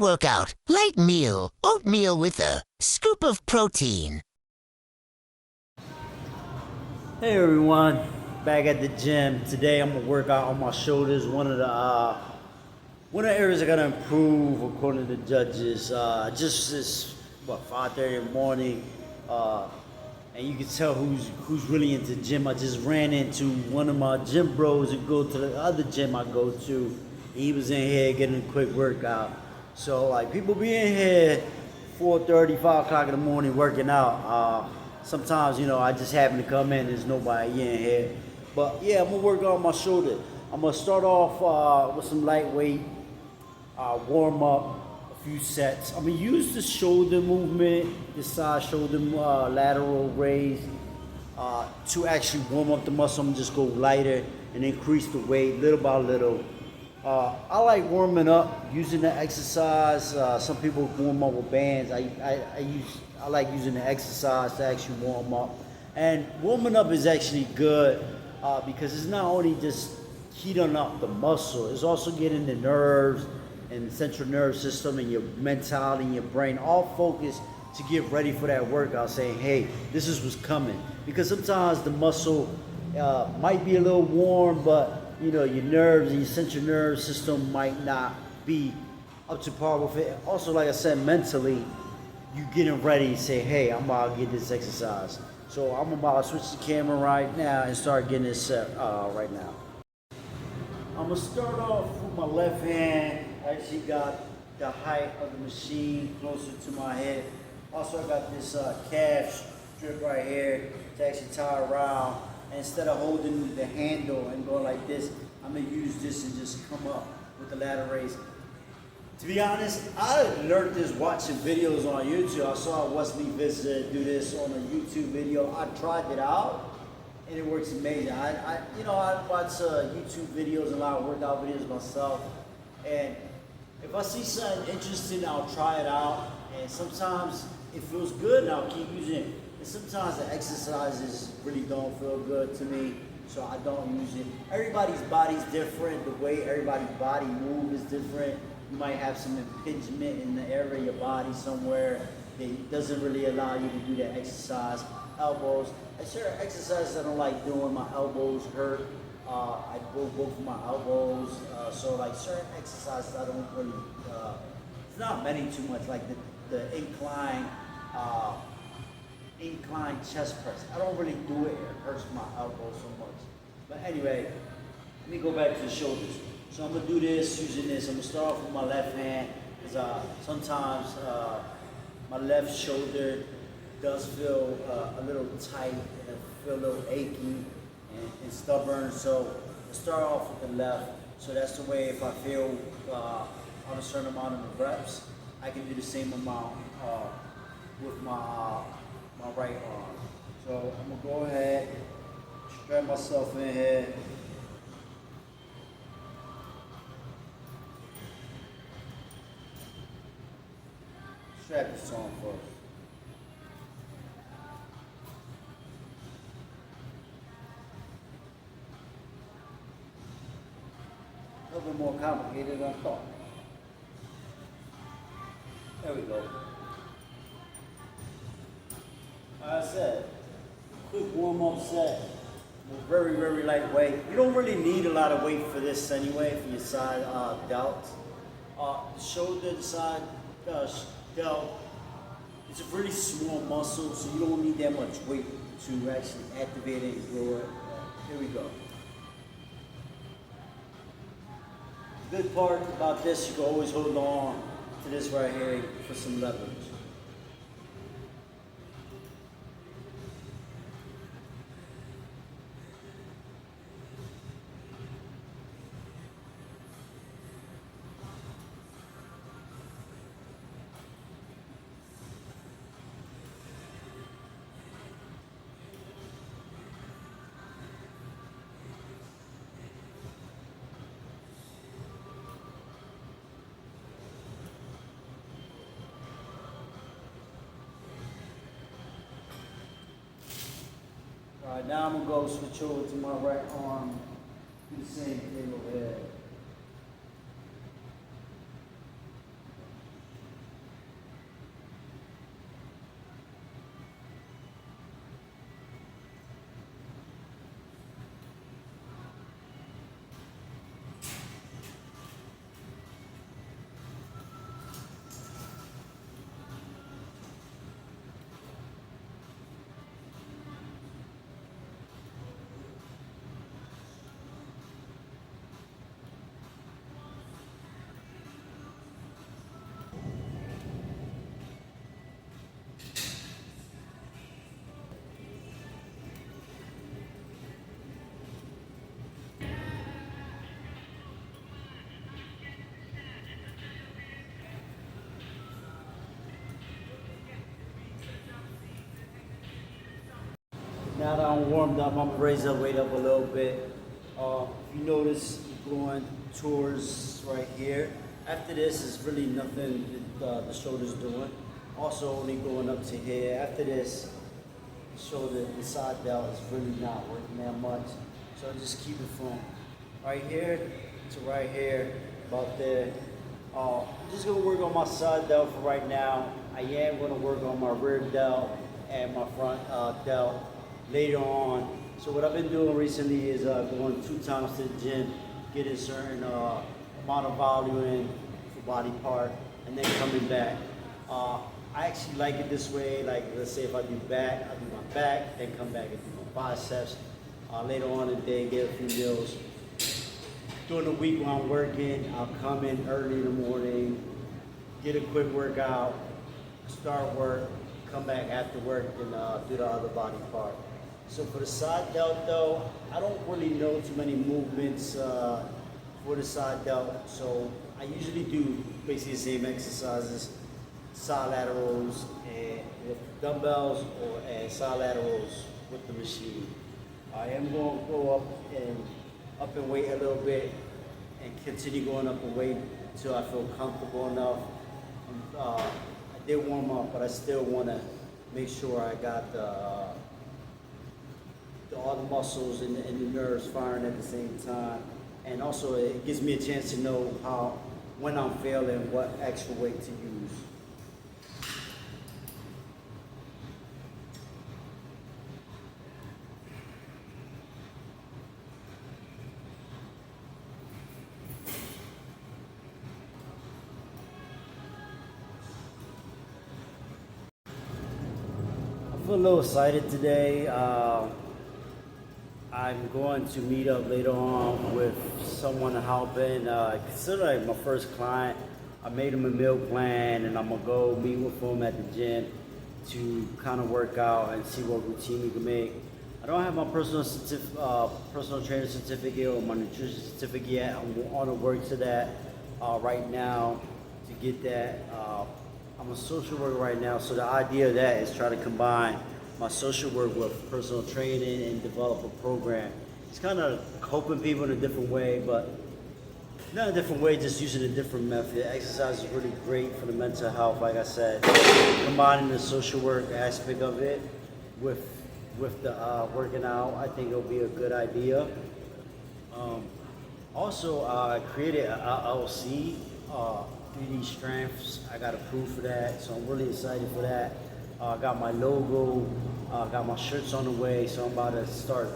pre-workout, light meal, oatmeal with a scoop of protein. Hey everyone, back at the gym. Today I'm gonna work out on my shoulders. One of the areas I gotta improve according to the judges. Just this 5:30 in the morning, and you can tell who's really into gym. I just ran into one of my gym bros who go to the other gym I go to. He was in here getting a quick workout. So like people be in here 4:30, 5 o'clock in the morning working out. Sometimes, I just happen to come in, there's nobody in here. But yeah, I'm gonna work on my shoulder. I'm gonna start off with some lightweight, warm up, a few sets. I'm gonna use the shoulder movement, the side shoulder lateral raise, to actually warm up the muscle. I'm gonna just go lighter and increase the weight little by little. I like warming up using the exercise. Some people warm up with bands. I like using the exercise to actually warm up. And warming up is actually good because it's not only just heating up the muscle, it's also getting the nerves and the central nervous system and your mentality and your brain all focused to get ready for that workout, saying, hey, this is what's coming. Because sometimes the muscle might be a little warm, but your nerves and your central nervous system might not be up to par with it. Also, like I said, mentally, you getting ready to say, hey, I'm about to get this exercise. So I'm about to switch the camera right now and start getting this set right now. I'm gonna start off with my left hand. I actually got the height of the machine closer to my head. Also, I got this calf strip right here to actually tie around. And instead of holding the handle and going like this, I'm gonna use this and just come up with the ladder raise. To be honest, I learned this watching videos on YouTube. I saw Wesley Visitor do this on a YouTube video. I tried it out, and it works amazing. I watch YouTube videos and a lot of workout videos myself, and if I see something interesting, I'll try it out. And sometimes it feels good, and I'll keep using it. And sometimes the exercises really don't feel good to me, so I don't use it. Everybody's body's different. The way everybody's body moves is different. You might have some impingement in the area of your body somewhere that doesn't really allow you to do that exercise. Elbows. There's certain exercises I don't like doing. My elbows hurt. I broke both of my elbows. So like certain exercises I don't really, it's not many too much, like the incline chest press. I don't really do it. It hurts my elbows so much. But anyway, let me go back to the shoulders. So I'm gonna do this using this. I'm gonna start off with my left hand because sometimes my left shoulder does feel a little tight and I feel a little achy and stubborn. So I start off with the left. So that's the way if I feel on a certain amount of reps, I can do the same amount with my right arm. So I'm gonna go ahead, strap myself in here. Strap this on first. A little bit more complicated than I thought. There we go. Like I said, quick warm-up set. Very, very lightweight. You don't really need a lot of weight for this anyway, for your side delts. The shoulder, the side delt, it's a really small muscle, so you don't need that much weight to actually activate it and grow it. Here we go. The good part about this, you can always hold on to this right here for some leverage. All right, now I'm gonna go switch over to my right arm, do the same thing over here. Now that I'm warmed up, I'm gonna raise that weight up a little bit. If you notice, going towards right here. After this is really nothing that the shoulder's doing. Also only going up to here. After this, the shoulder, the side delt is really not working that much. So just keep it from right here to right here, about there. I'm just gonna work on my side delt for right now. I am gonna work on my rear delt and my front delt later on. So what I've been doing recently is going 2 times to the gym, getting a certain amount of volume in for body part, and then coming back. I actually like it this way. Like, let's say if I do back, I do my back, then come back and do my biceps. Later on in the day, get a few meals. During the week when I'm working, I'll come in early in the morning, get a quick workout, start work, come back after work, and do the other body part. So for the side delt though, I don't really know too many movements for the side delt. So I usually do basically the same exercises, side laterals and with dumbbells and side laterals with the machine. I am going to go up in weight a little bit and continue going up in weight until I feel comfortable enough. I did warm up, but I still want to make sure I got all the muscles and the nerves firing at the same time. And also it gives me a chance to know when I'm failing, what extra weight to use. I feel a little excited today. I'm going to meet up later on with someone helping. Consider like my first client. I made him a meal plan, and I'm gonna go meet with him at the gym to kind of work out and see what routine we can make. I don't have my personal trainer certificate or my nutrition certificate yet. I'm on the work to that right now to get that. I'm a social worker right now, so the idea of that is try to combine my social work with personal training and develop a program. It's kind of helping people in a different way, but not a different way, just using a different method. Exercise is really great for the mental health, like I said. Combining the social work aspect of it with the working out, I think it'll be a good idea. Also, I created an LLC, 3D Strengths. I got approved for that, so I'm really excited for that. I got my logo, got my shirts on the way, so I'm about to start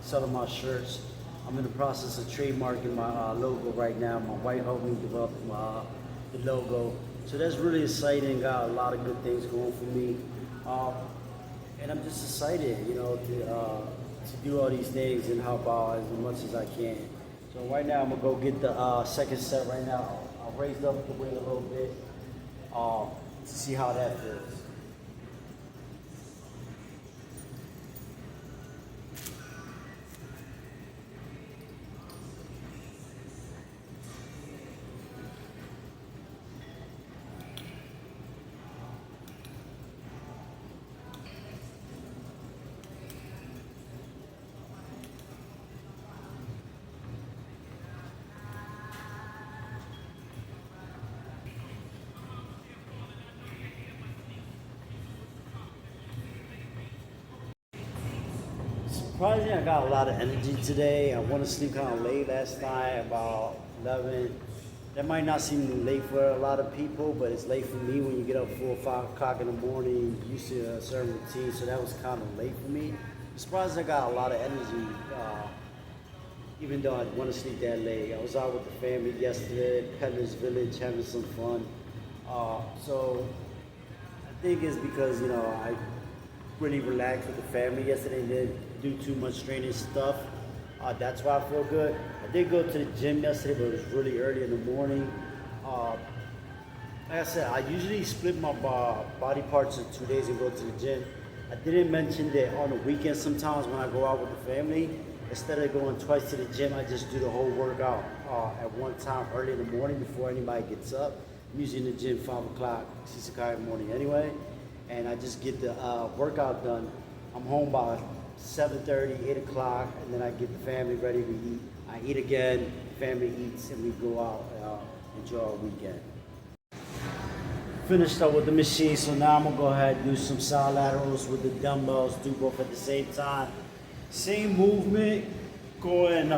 selling my shirts. I'm in the process of trademarking my logo right now. My wife helped me develop the logo. So that's really exciting, got a lot of good things going for me. And I'm just excited, to do all these things and help out as much as I can. So right now I'm gonna go get the second set right now. I'll raise up the weight a little bit to see how that feels. Surprisingly, I got a lot of energy today. I went to sleep kind of late last night, about 11. That might not seem late for a lot of people, but it's late for me when you get up 4 or 5 o'clock in the morning, used to a certain routine, so that was kind of late for me. I'm surprised I got a lot of energy, even though I went to sleep that late. I was out with the family yesterday at Peddler's Village having some fun. So I think it's because, I really relaxed with the family yesterday and didn't do too much strenuous stuff. That's why I feel good. I did go to the gym yesterday, but it was really early in the morning. Like I said, I usually split my body parts in 2 days and go to the gym. I didn't mention that on the weekends sometimes when I go out with the family, instead of going twice to the gym, I just do the whole workout at one time early in the morning before anybody gets up. I'm usually in the gym 5 o'clock, 6 o'clock in the morning anyway. And I just get the workout done. I'm home by 7:30, 8 o'clock, and then I get the family ready to eat. I eat again, family eats, and we go out, enjoy our weekend. Finished up with the machine, so now I'm gonna go ahead and do some side laterals with the dumbbells, do both at the same time. Same movement, going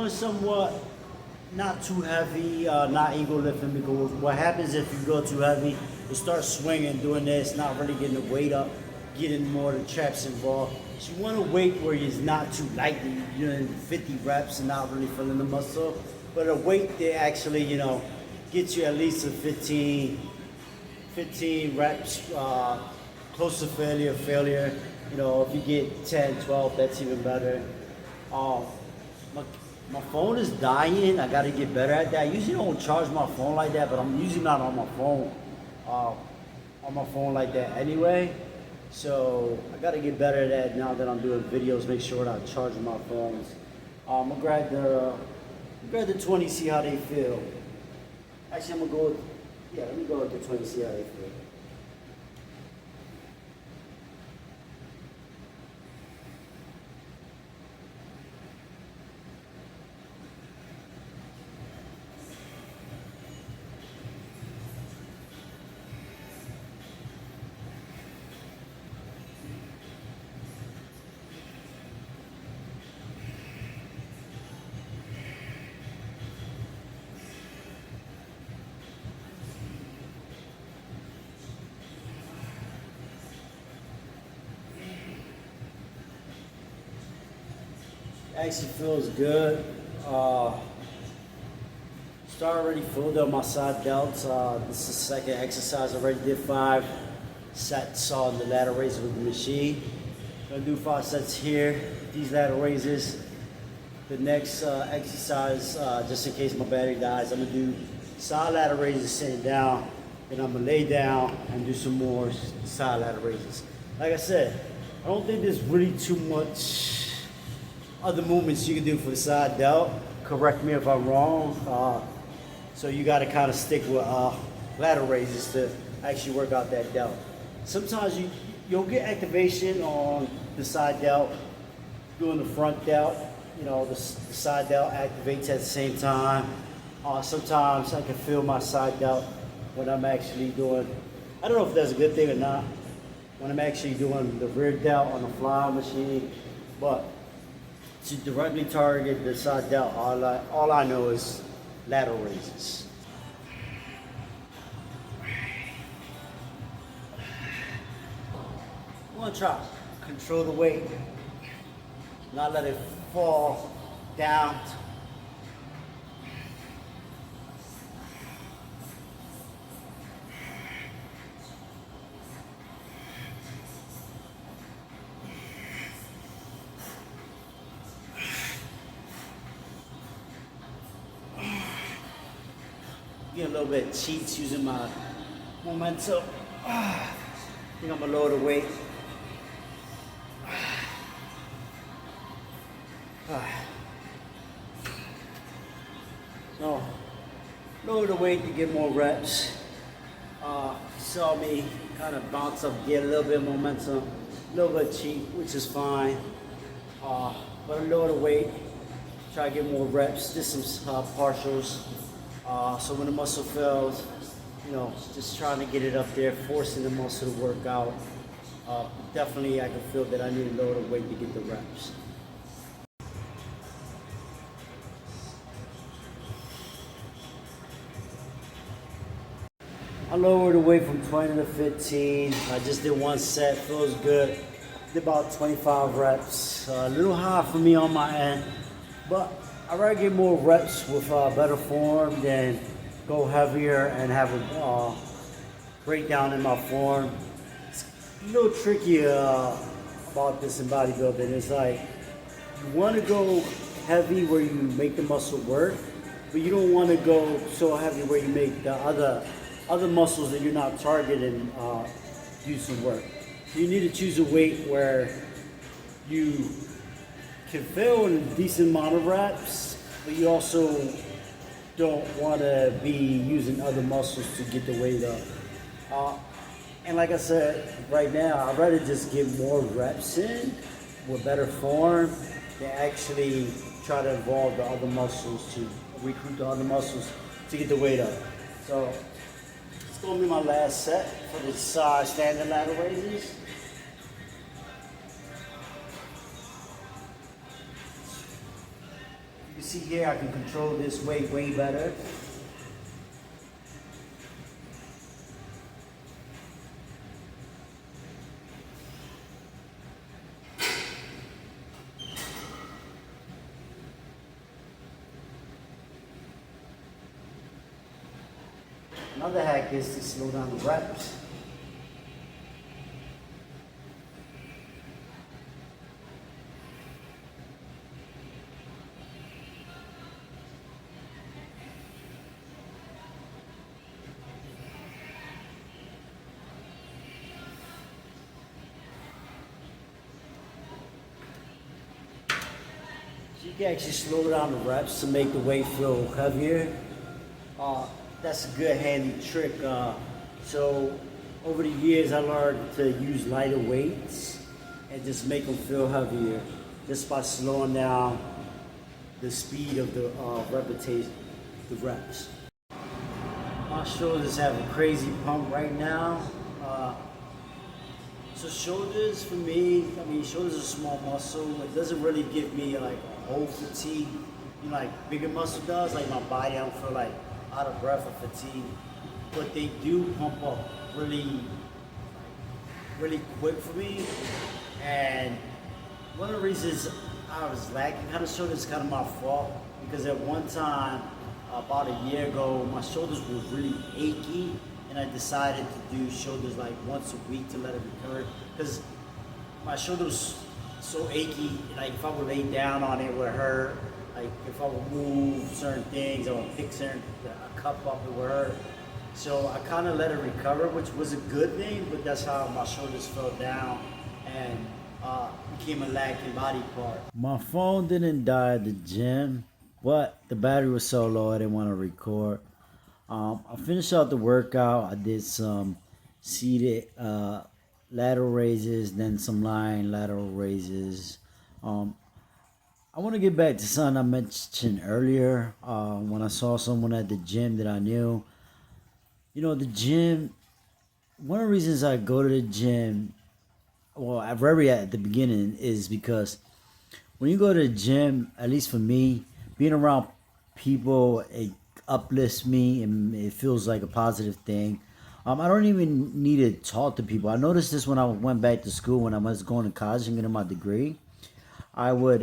somewhat not too heavy, not ego lifting, because what happens if you go too heavy, you start swinging, doing this, not really getting the weight up, getting more of the traps involved. So you want a weight where it's not too light, you're in 50 reps and not really feeling the muscle, but a weight that actually, gets you at least a 15 reps, close to failure. If you get 10, 12, that's even better. My phone is dying. I gotta get better at that. I usually don't charge my phone like that, but I'm usually not on my phone like that anyway. So I gotta get better at that now that I'm doing videos. Make sure that I'm charging my phones. I'm gonna grab the 20, see how they feel. Actually, I'm gonna go with, let me go with the 20, see how they feel. Actually feels good. Start already filled up my side delts. This is the second exercise. I already did 5 sets on the ladder raises with the machine. Gonna do 5 sets here. These ladder raises. The next exercise, just in case my battery dies, I'm gonna do side ladder raises sitting down. Then I'm gonna lay down and do some more side ladder raises. Like I said, I don't think there's really too much other movements you can do for the side delt. Correct me if I'm wrong. So you got to kind of stick with ladder raises to actually work out that delt. Sometimes you'll get activation on the side delt, doing the front delt. The side delt activates at the same time. Sometimes I can feel my side delt when I'm actually doing, I don't know if that's a good thing or not, when I'm actually doing the rear delt on the fly machine, but to directly target the side delt, all I know is lateral raises. I'm gonna try to control the weight, not let it fall down. Get a little bit of cheats using my momentum. I think I'm gonna lower the weight. So, lower the weight to get more reps. Saw me kind of bounce up, get a little bit of momentum, a little bit of cheat, which is fine. But I lower the weight, try to get more reps, just some partials. So when the muscle fails, just trying to get it up there, forcing the muscle to work out. Definitely I can feel that I need to lower the weight to get the reps. I lowered the weight from 20 to 15. I just did 1 set, feels good. Did about 25 reps. A little high for me on my end, but I'd rather get more reps with better form than go heavier and have a breakdown in my form. It's a little tricky about this in bodybuilding. It's like you want to go heavy where you make the muscle work, but you don't want to go so heavy where you make the other muscles that you're not targeting do some work. So you need to choose a weight where you can fail in a decent amount of reps, but you also don't want to be using other muscles to get the weight up. And like I said, right now, I'd rather just get more reps in with better form than actually try to involve the other muscles to recruit the other muscles to get the weight up. So it's gonna be my last set for the standing ladder raises. You can see here I can control this weight way better. Another hack is to slow down the reps. So you can actually slow down the reps to make the weight feel heavier. That's a good handy trick. So over the years, I learned to use lighter weights and just make them feel heavier, just by slowing down the speed of the repetition, the reps. My shoulders have a crazy pump right now. So shoulders for me, I mean, shoulders are a small muscle. It doesn't really give me like a whole fatigue, like bigger muscle does. Like my body, I don't feel like out of breath or fatigue, but they do pump up really, really quick for me. And one of the reasons I was lacking kind of shoulders is kind of my fault, because at one time, about a year ago, my shoulders were really achy, and I decided to do shoulders like once a week to let it recover, because my shoulder was so achy, like if I would lay down on it, it would hurt. Like if I would move certain things, I would pick a cup up, it would hurt. So I kind of let it recover, which was a good thing, but that's how my shoulders fell down and became a lacking body part. My phone didn't die at the gym, but the battery was so low I didn't want to record. I finished out the workout. I did some seated lateral raises, then some lying lateral raises. I want to get back to something I mentioned earlier when I saw someone at the gym that I knew. The gym, one of the reasons I go to the gym, well, I very at the beginning, is because when you go to the gym, at least for me, being around people, it uplifts me and it feels like a positive thing. I don't even need to talk to people. I noticed this when I went back to school, when I was going to college and getting my degree. I would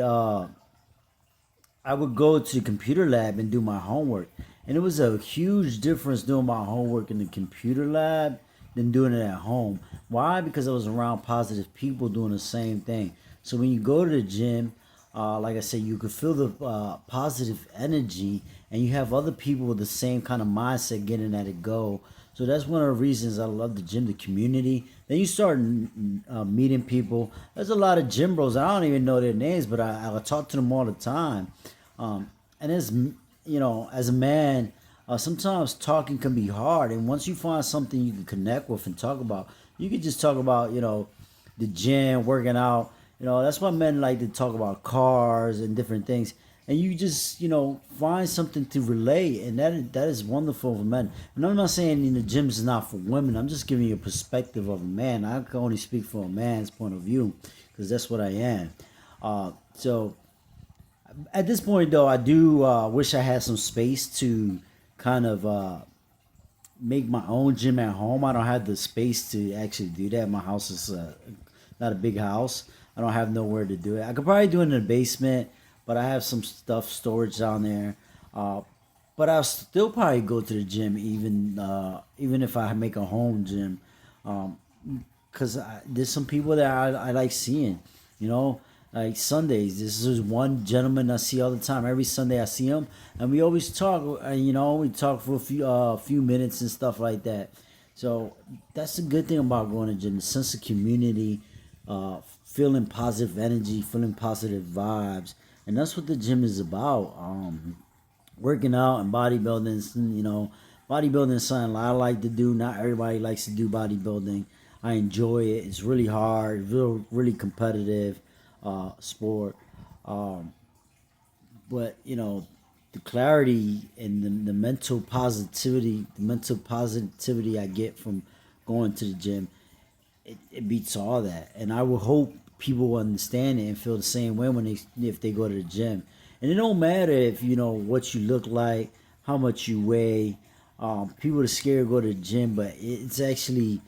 I would go to the computer lab and do my homework. And it was a huge difference doing my homework in the computer lab than doing it at home. Why? Because I was around positive people doing the same thing. So when you go to the gym, like I said, you could feel the positive energy, and you have other people with the same kind of mindset getting at it go. So that's one of the reasons I love the gym, the community. Then you start meeting people. There's a lot of gym bros. I don't even know their names, but I talk to them all the time. And as a man, sometimes talking can be hard. And once you find something you can connect with and talk about, you can just talk about, the gym, working out. That's why men like to talk about cars and different things. And you just, find something to relate. And that is wonderful for men. And I'm not saying the gym is not for women. I'm just giving you a perspective of a man. I can only speak from a man's point of view, because that's what I am. So at this point, though, I do wish I had some space to kind of make my own gym at home. I don't have the space to actually do that. My house is not a big house. I don't have nowhere to do it. I could probably do it in the basement, but I have some stuff storage down there. But I'll still probably go to the gym, even if I make a home gym, because there's some people that I like seeing. Like Sundays, this is one gentleman I see all the time. Every Sunday I see him, and we always talk. We talk for a few minutes and stuff like that. So that's the good thing about going to the gym: the sense of community, feeling positive energy, feeling positive vibes, and that's what the gym is about. Working out and bodybuilding, bodybuilding is something I like to do. Not everybody likes to do bodybuilding. I enjoy it. It's really hard, really competitive sport. Um, but the clarity and the mental positivity I get from going to the gym, it beats all that. And I would hope people will understand it and feel the same way when if they go to the gym. And it don't matter if what you look like, how much you weigh. People are scared to go to the gym, but it's actually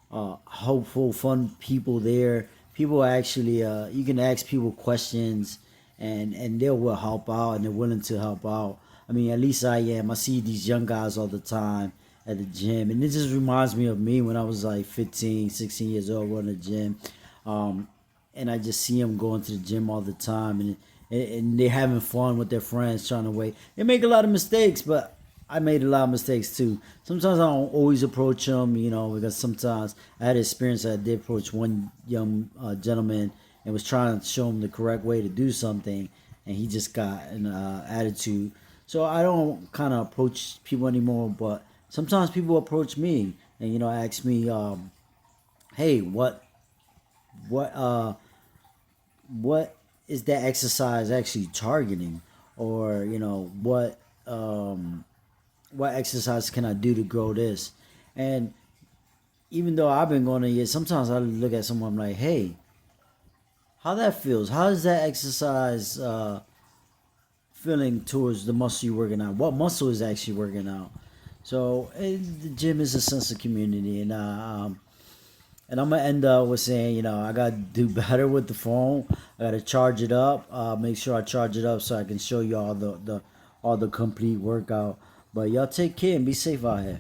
hopeful, fun people there. People actually, you can ask people questions, and they will help out, and they're willing to help out. I mean, at least I am. I see these young guys all the time at the gym, and it just reminds me of me when I was like 15, 16 years old, running the gym. Um, and I just see them going to the gym all the time, and they're having fun with their friends, trying to wait. They make a lot of mistakes, but I made a lot of mistakes too. Sometimes I don't always approach them, because sometimes I had experience. I did approach one young gentleman and was trying to show him the correct way to do something, and he just got an attitude. So I don't kind of approach people anymore, but sometimes people approach me and ask me, "Hey, what what is that exercise actually targeting?" Or what exercise can I do to grow this? And even though I've been going to years, sometimes I look at someone, I'm like, hey, how that feels? How is that exercise feeling towards the muscle you're working out? What muscle is actually working out? So the gym is a sense of community, and I'm gonna end up with saying, I gotta do better with the phone. I gotta charge it up. Make sure I charge it up so I can show you all the complete workout. But y'all take care and be safe out here.